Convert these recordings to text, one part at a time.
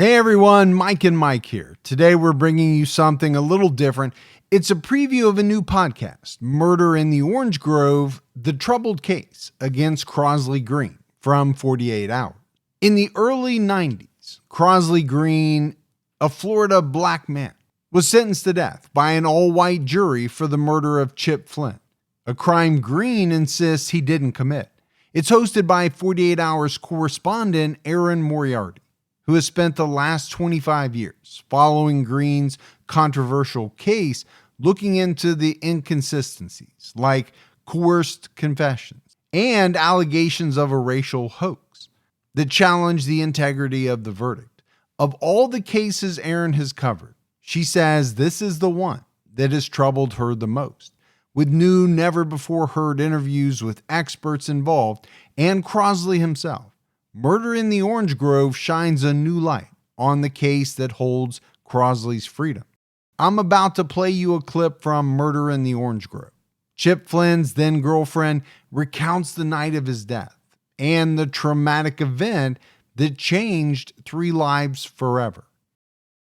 Hey everyone, Mike and Mike here. Today we're bringing you something a little different. It's a preview of a new podcast, Murder in the Orange Grove, The Troubled Case Against Crosley Green from 48 Hours. In the early 90s, Crosley Green, a Florida black man, was sentenced to death by an all-white jury for the murder of Chip Flynn, a crime Green insists he didn't commit. It's hosted by 48 Hours correspondent Erin Moriarty, who has spent the last 25 years following Green's controversial case, looking into the inconsistencies like coerced confessions and allegations of a racial hoax that challenge the integrity of the verdict. Of all the cases Erin has covered, she says this is the one that has troubled her the most, with new, never-before-heard interviews with experts involved and Crosley himself. Murder in the Orange Grove shines a new light on the case that holds Crosley's freedom. I'm about to play you a clip from Murder in the Orange Grove. Chip Flynn's then-girlfriend recounts the night of his death and the traumatic event that changed 3 lives forever.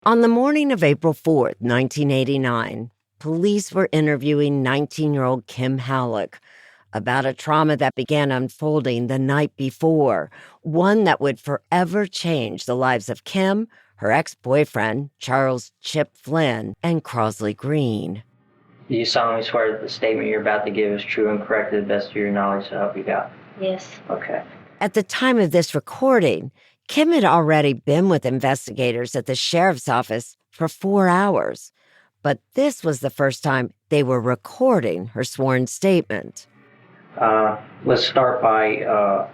On the morning of April 4th, 1989, police were interviewing 19-year-old Kim Halleck about a trauma that began unfolding the night before, one that would forever change the lives of Kim, her ex-boyfriend, Charles Chip Flynn, and Crosley Green. Do you solemnly swear that the statement you're about to give is true and correct to the best of your knowledge, so help you God? Yes. Okay. At the time of this recording, Kim had already been with investigators at the sheriff's office for 4 hours, but this was the first time they were recording her sworn statement. Let's start by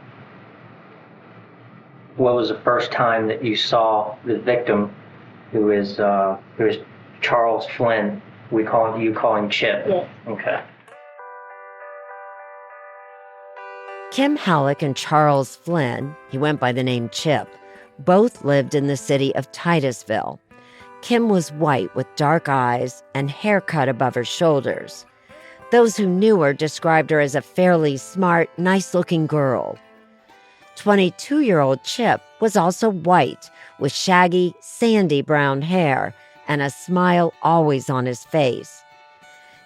what was the first time that you saw the victim, who is Charles Flynn? You call him Chip. Yes. Okay. Kim Halleck and Charles Flynn, he went by the name Chip, both lived in the city of Titusville. Kim was white with dark eyes and hair cut above her shoulders. Those who knew her described her as a fairly smart, nice-looking girl. 22-year-old Chip was also white, with shaggy, sandy brown hair and a smile always on his face.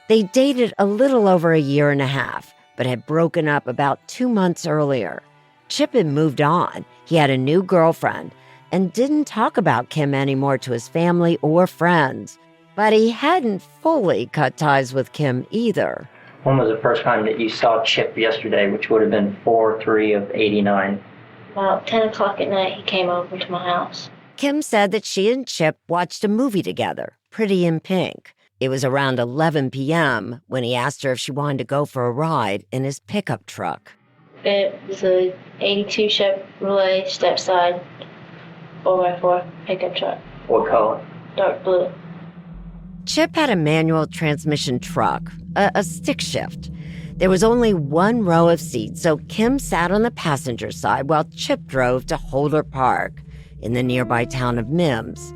They dated a little over a year and a half, but had broken up about 2 months earlier. Chip had moved on. He had a new girlfriend and didn't talk about Kim anymore to his family or friends. But he hadn't fully cut ties with Kim either. When was the first time that you saw Chip yesterday, which would have been 4/3 of 89? About 10 o'clock at night, he came over to my house. Kim said that she and Chip watched a movie together, Pretty in Pink. It was around 11 p.m. when he asked her if she wanted to go for a ride in his pickup truck. It was a 82 Chevrolet step-side 4x4 pickup truck. What color? Dark blue. Chip had a manual transmission truck, a stick shift. There was only one row of seats, so Kim sat on the passenger side while Chip drove to Holder Park in the nearby town of Mims.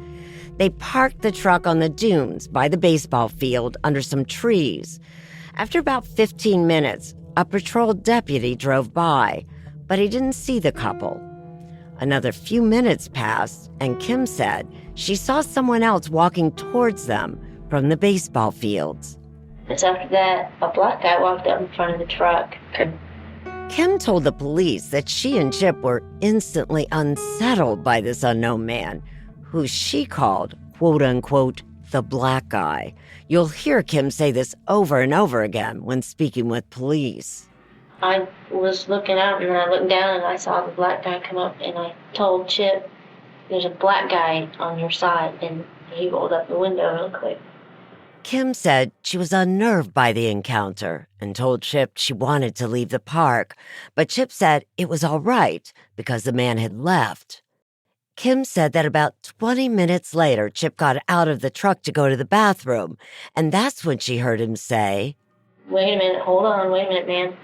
They parked the truck on the dunes by the baseball field under some trees. After about 15 minutes, a patrol deputy drove by, but he didn't see the couple. Another few minutes passed, and Kim said she saw someone else walking towards them from the baseball fields. It's after that, a black guy walked up in front of the truck. Kim told the police that she and Chip were instantly unsettled by this unknown man, who she called, quote-unquote, the black guy. You'll hear Kim say this over and over again when speaking with police. I was looking out, and then I looked down, and I saw the black guy come up, and I told Chip, there's a black guy on your side, and he rolled up the window real quick. Kim said she was unnerved by the encounter and told Chip she wanted to leave the park, but Chip said it was all right because the man had left. Kim said that about 20 minutes later, Chip got out of the truck to go to the bathroom, and that's when she heard him say, Wait a minute, hold on, wait a minute, man.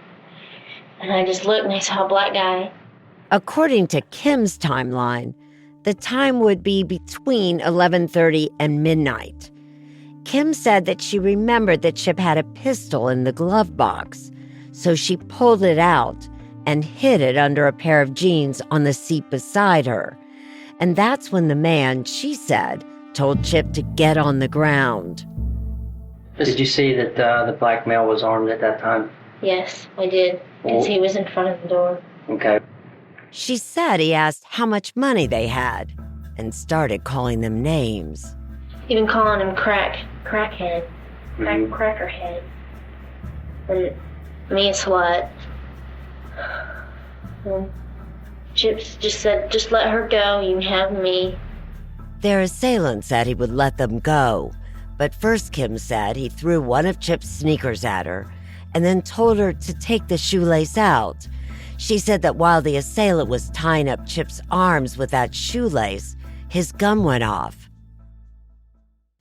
And I just looked, and I saw a black guy. According to Kim's timeline, the time would be between 11:30 and midnight. Kim said that she remembered that Chip had a pistol in the glove box, so she pulled it out and hid it under a pair of jeans on the seat beside her. And that's when the man, she said, told Chip to get on the ground. Did you see that the black male was armed at that time? Yes, I did, because he was in front of the door. Okay. She said he asked how much money they had and started calling them names. Even calling him crackhead, crackerhead, and me a slut. And Chips just said, just let her go, you can have me. Their assailant said he would let them go, but first Kim said he threw one of Chip's sneakers at her and then told her to take the shoelace out. She said that while the assailant was tying up Chip's arms with that shoelace, his gun went off.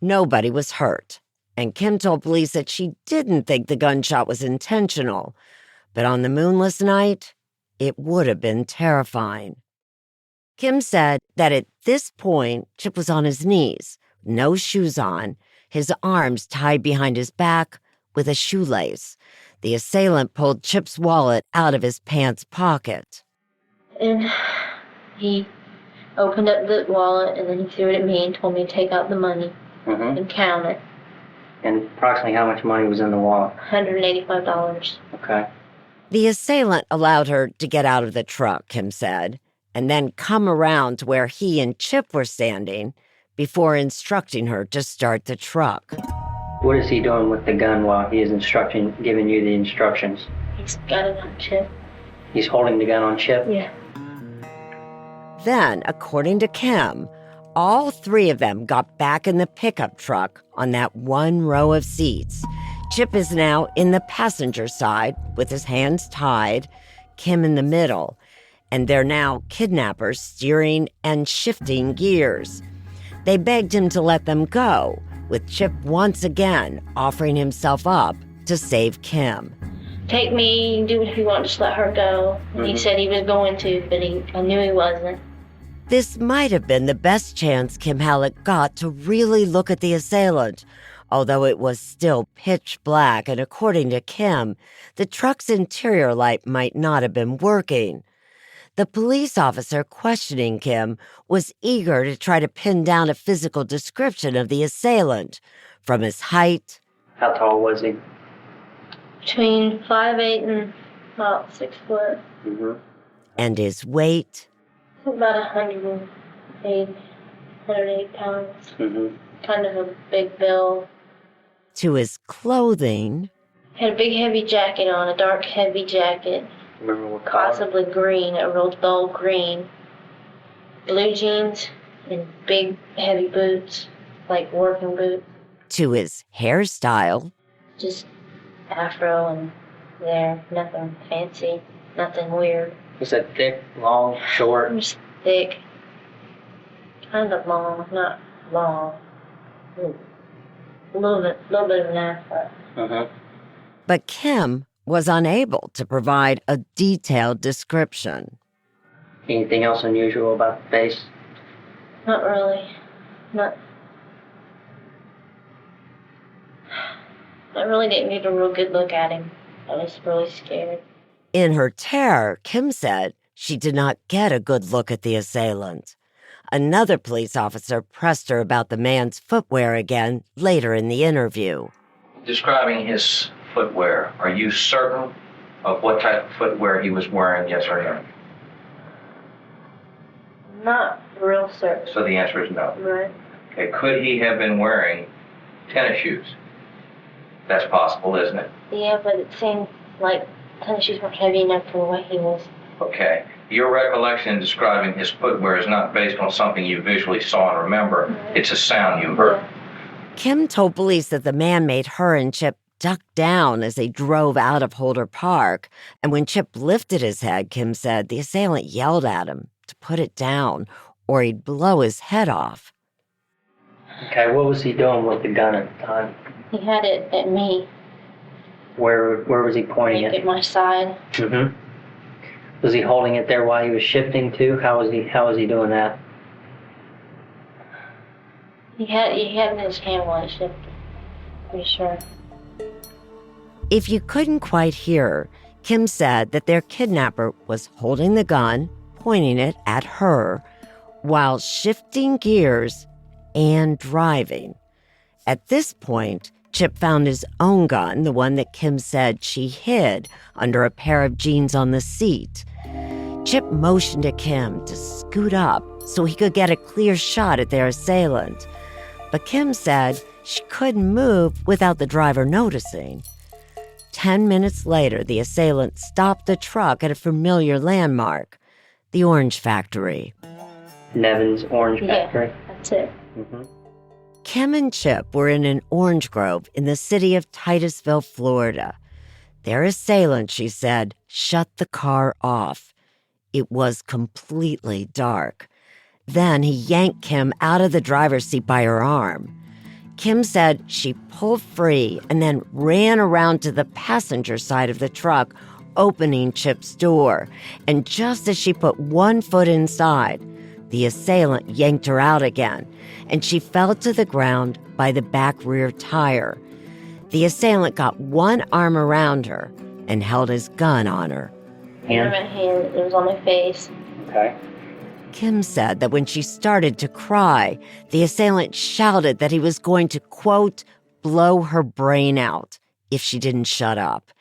Nobody was hurt, and Kim told police that she didn't think the gunshot was intentional, but on the moonless night, it would have been terrifying. Kim said that at this point, Chip was on his knees, no shoes on, his arms tied behind his back with a shoelace. The assailant pulled Chip's wallet out of his pants pocket. And he opened up the wallet, and then he threw it at me and told me to take out the money and count it. And approximately how much money was in the wallet? $185. Okay. The assailant allowed her to get out of the truck, Kim said, and then come around to where he and Chip were standing before instructing her to start the truck. What is he doing with the gun while he is giving you the instructions? He's got it on Chip. He's holding the gun on Chip? Yeah. Then, according to Kim, all three of them got back in the pickup truck on that one row of seats. Chip is now in the passenger side with his hands tied, Kim in the middle, and they're now kidnappers steering and shifting gears. They begged him to let them go, with Chip once again offering himself up to save Kim. Take me, you can do what you want, just let her go. And he said he was going to, but I knew he wasn't. This might have been the best chance Kim Halleck got to really look at the assailant, although it was still pitch black, and according to Kim, the truck's interior light might not have been working. The police officer questioning Kim was eager to try to pin down a physical description of the assailant, from his height. How tall was he? Between 5'8" and about 6 foot. And his weight. About 180 pounds. Kind of a big build. To his clothing. Had a big heavy jacket on, a dark heavy jacket. Remember what color? Possibly green, a real dull green. Blue jeans and big heavy boots, like working boots. To his hairstyle. Just afro and there, nothing fancy, nothing weird. Was that thick, long, short? Just thick. Kind of long, not long. A little bit of an afro. But Kim was unable to provide a detailed description. Anything else unusual about the face? Not really. I really didn't get a real good look at him. I was really scared. In her terror, Kim said she did not get a good look at the assailant. Another police officer pressed her about the man's footwear again later in the interview. Describing his footwear, are you certain of what type of footwear he was wearing, yes or no? Not real certain. So the answer is no. Right. Okay, could he have been wearing tennis shoes? That's possible, isn't it? Yeah, but it seemed like tennis shoes weren't heavy enough for what he was. Okay. Your recollection in describing his footwear is not based on something you visually saw and remember. It's a sound you heard. Yeah. Kim told police that the man made her and Chip duck down as they drove out of Holder Park, and when Chip lifted his head, Kim said the assailant yelled at him to put it down or he'd blow his head off. Okay, what was he doing with the gun at the time? He had it at me. Where was he pointing Like it? at my side. Was he holding it there while he was shifting too? How was he doing that? He had it in his hand while he shifted. Pretty sure. If you couldn't quite hear, Kim said that their kidnapper was holding the gun, pointing it at her, while shifting gears and driving. At this point, Chip found his own gun, the one that Kim said she hid under a pair of jeans on the seat. Chip motioned to Kim to scoot up so he could get a clear shot at their assailant. But Kim said she couldn't move without the driver noticing. 10 minutes later, the assailant stopped the truck at a familiar landmark, the orange factory. Nevin's Orange Factory. Yeah, that's it. Mm-hmm. Kim and Chip were in an orange grove in the city of Titusville, Florida. Their assailant, she said, shut the car off. It was completely dark. Then he yanked Kim out of the driver's seat by her arm. Kim said she pulled free and then ran around to the passenger side of the truck, opening Chip's door. And just as she put one foot inside, the assailant yanked her out again, and she fell to the ground by the back rear tire. The assailant got one arm around her and held his gun on her. Hand? My hand, it was on my face. Okay. Kim said that when she started to cry, the assailant shouted that he was going to, quote, blow her brain out if she didn't shut up.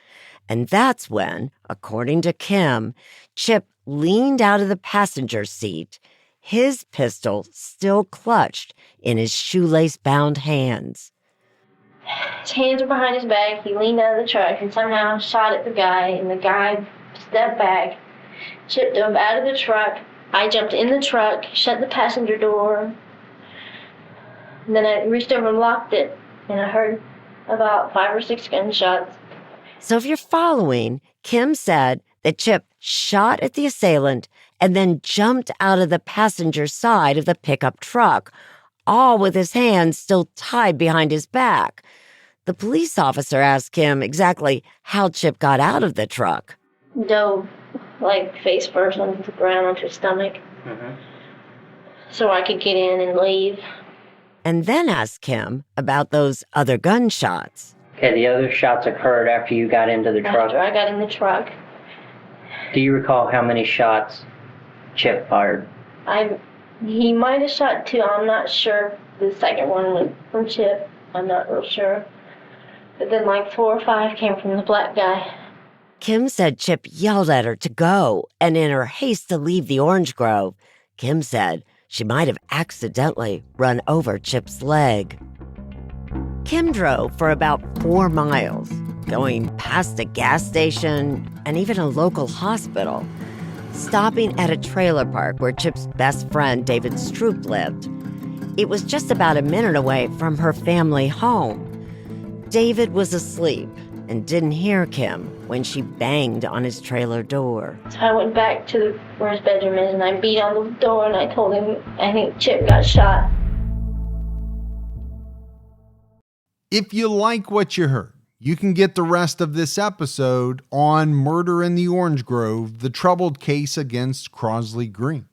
And that's when, according to Kim, Chip leaned out of the passenger seat, his pistol still clutched in his shoelace-bound hands. His hands were behind his back. He leaned out of the truck and somehow shot at the guy, and the guy stepped back. Chip dove out of the truck. I jumped in the truck, shut the passenger door. And then I reached over and locked it, and I heard about 5 or 6 gunshots. So if you're following, Kim said that Chip shot at the assailant and then jumped out of the passenger side of the pickup truck, all with his hands still tied behind his back. The police officer asked Kim exactly how Chip got out of the truck. Dove, like, face first onto the ground, onto his stomach, so I could get in and leave. And then asked Kim about those other gunshots. Okay, the other shots occurred after you got into the truck. After I got in the truck, Do you recall how many shots Chip fired? he might have shot 2. I'm not sure. The second one was from Chip. I'm not real sure. But then like 4 or 5 came from the black guy. Kim said Chip yelled at her to go, and in her haste to leave the orange grove, Kim said she might have accidentally run over Chip's leg. Kim drove for about 4 miles, going past a gas station and even a local hospital, stopping at a trailer park where Chip's best friend, David Stroop, lived. It was just about a minute away from her family home. David was asleep and didn't hear Kim when she banged on his trailer door. So I went back to where his bedroom is, and I beat on the door, and I told him I think Chip got shot. If you like what you heard, you can get the rest of this episode on Murder in the Orange Grove, the troubled case against Crosley Green.